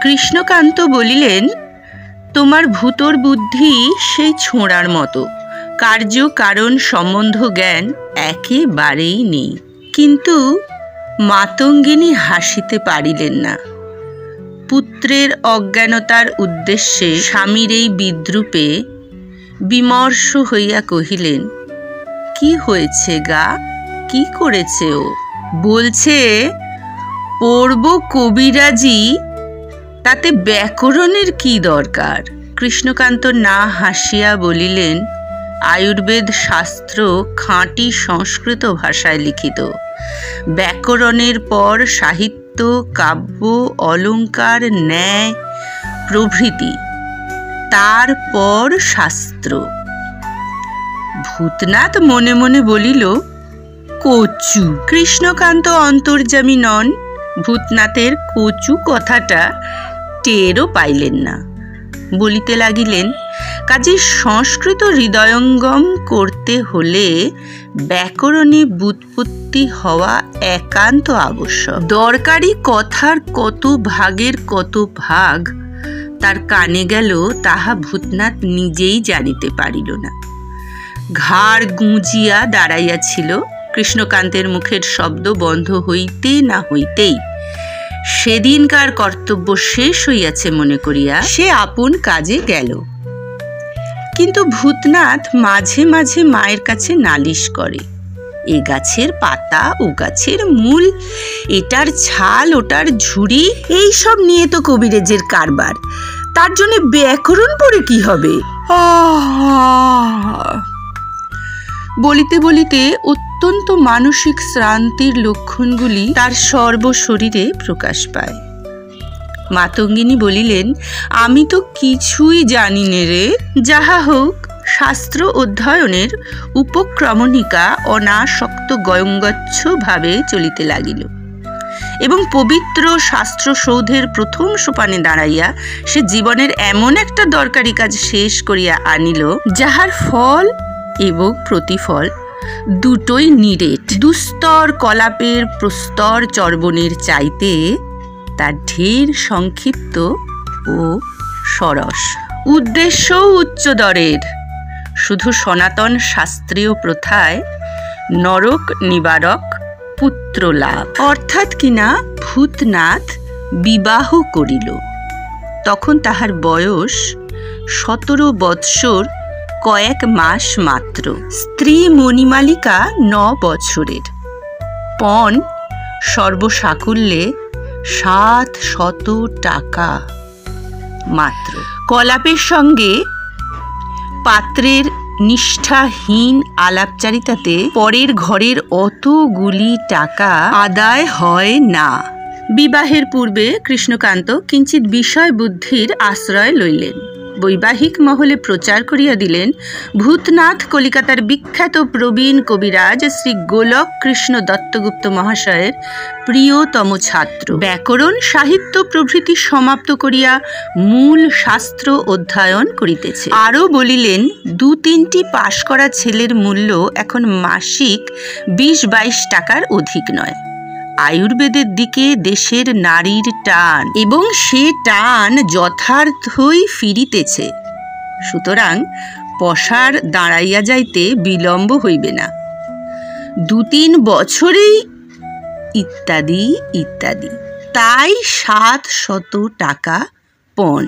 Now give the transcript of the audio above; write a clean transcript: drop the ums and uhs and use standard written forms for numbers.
কৃষ্ণকান্ত বলিলেন, তোমার ভূতর বুদ্ধি সেই ছোঁড়ার মতো, কার্য কারণ সম্বন্ধ জ্ঞান একেবারেই নেই। কিন্তু মাতঙ্গিনী হাসিতে পারিলেন না। পুত্রের অজ্ঞানতার উদ্দেশ্যে স্বামীর এই বিদ্রূপে বিমর্ষ হইয়া কহিলেন, কি হয়েছে গা, কি করেছে ও? বলছে পড়ব কবিরাজি, তাতে ব্যাকরণের কি দরকার? কৃষ্ণকান্ত না হাসিয়া বলিলেন, আয়ুর্বেদ শাস্ত্র খাঁটি সংস্কৃত ভাষায় লিখিত। ব্যাকরণের পর সাহিত্য, কাব্য, অলঙ্কার, ন্যায় প্রভৃতি, তারপর শাস্ত্র। ভূতনাথ মনে মনে বলিল, কচু। কৃষ্ণকান্ত অন্তর্যামী নন, ভূতনাথের কচু কথাটা টেরও পাইলেন না। বলিতে লাগিলেন, কাজে সংস্কৃত হৃদয়ঙ্গম করতে হলে ব্যাকরণে ব্যুৎপত্তি হওয়া একান্ত আবশ্যক। দরকারি কথার কত ভাগের কত ভাগ তার কানে গেল তাহা ভূতনাথ নিজেই জানিতে পারিল না। ঘাড় গুঁজিয়া দাঁড়াইয়াছিল। কৃষ্ণকান্তের মুখের শব্দ বন্ধ হইতে না হইতেই সেদিনকার কর্তব্য শেষ হইয়াছে মনে করিয়া সে আপন কাজে গেল। কিন্তু ভূতনাথ মাঝে মাঝে মায়ের কাছে নালিশ করে, এ গাছের পাতা, ও গাছের মূল, এটার ছাল, ওটার ঝুড়ি, এই সব নিয়ে তো কবিরাজের কারবার, তার জন্য ব্যাকরণ পড়ে কি হবে? বলিতে বলিতে অত্যন্ত মানসিক শ্রান্তির লক্ষণগুলি তার সর্বশরীরে প্রকাশ পায়। মাতঙ্গিনী বলিলেন, আমি তো কিছুই জানি নে রে। যাহা হোক, শাস্ত্র অধ্যয়নের উপক্রমণিকা অনাসক্ত গয়ঙ্গচ্ছ ভাবে চলিতে লাগিল এবং পবিত্র শাস্ত্র সৌধের প্রথম সোপানে দাঁড়াইয়া সে জীবনের এমন একটা দরকারি কাজ শেষ করিয়া আনিল, যাহার ফল এবং প্রতিফল দুটোই নিরেট। দুস্তর কলাপের প্রস্তর চর্বণের চাইতে তার ঢের সংক্ষিপ্ত ও সরস। উদ্দেশ্য উচ্চদরের, শুধু সনাতন শাস্ত্রীয় প্রথায় নরক নিবারক পুত্র লাভ। অর্থাৎ কিনা ভূতনাথ বিবাহ করিল। তখন তাহার বয়স 17 বৎসর কয়েক মাস মাত্র। স্ত্রী মণিমালিকা 9 বছরের। পণ সর্বসাকুল্যে 700 টাকা মাত্র। কলাপের সঙ্গে পাত্রের নিষ্ঠাহীন আলাপচারিতাতে পরের ঘরের অতগুলি টাকা আদায় হয় না। বিবাহের পূর্বে কৃষ্ণকান্ত কিঞ্চিৎ বিষয় বুদ্ধির আশ্রয় লইলেন। বৈবাহিক মহলে প্রচার করিয়া দিলেন, ভূতনাথ কলিকাতার বিখ্যাত প্রবীণ কবিরাজ শ্রী গোলক কৃষ্ণ দত্তগুপ্ত মহাশয়ের প্রিয়তম ছাত্র। ব্যাকরণ, সাহিত্য প্রভৃতি সমাপ্ত করিয়া মূল শাস্ত্র অধ্যয়ন করিতেছে। আরও বলিলেন, 2-3টি পাশ করা ছেলের মূল্য এখন মাসিক 20-22 টাকার অধিক নয়। আয়ুর্বেদের দিকে দেশের নারীর টান, এবং সে টান যথার্থই ফিরিতেছে। সুতরাং পসার দাঁড়াইয়া যাইতে বিলম্ব হইবে না। 2-3 বছরেই ইত্যাদি ইত্যাদি। তাই 700 টাকা পণ।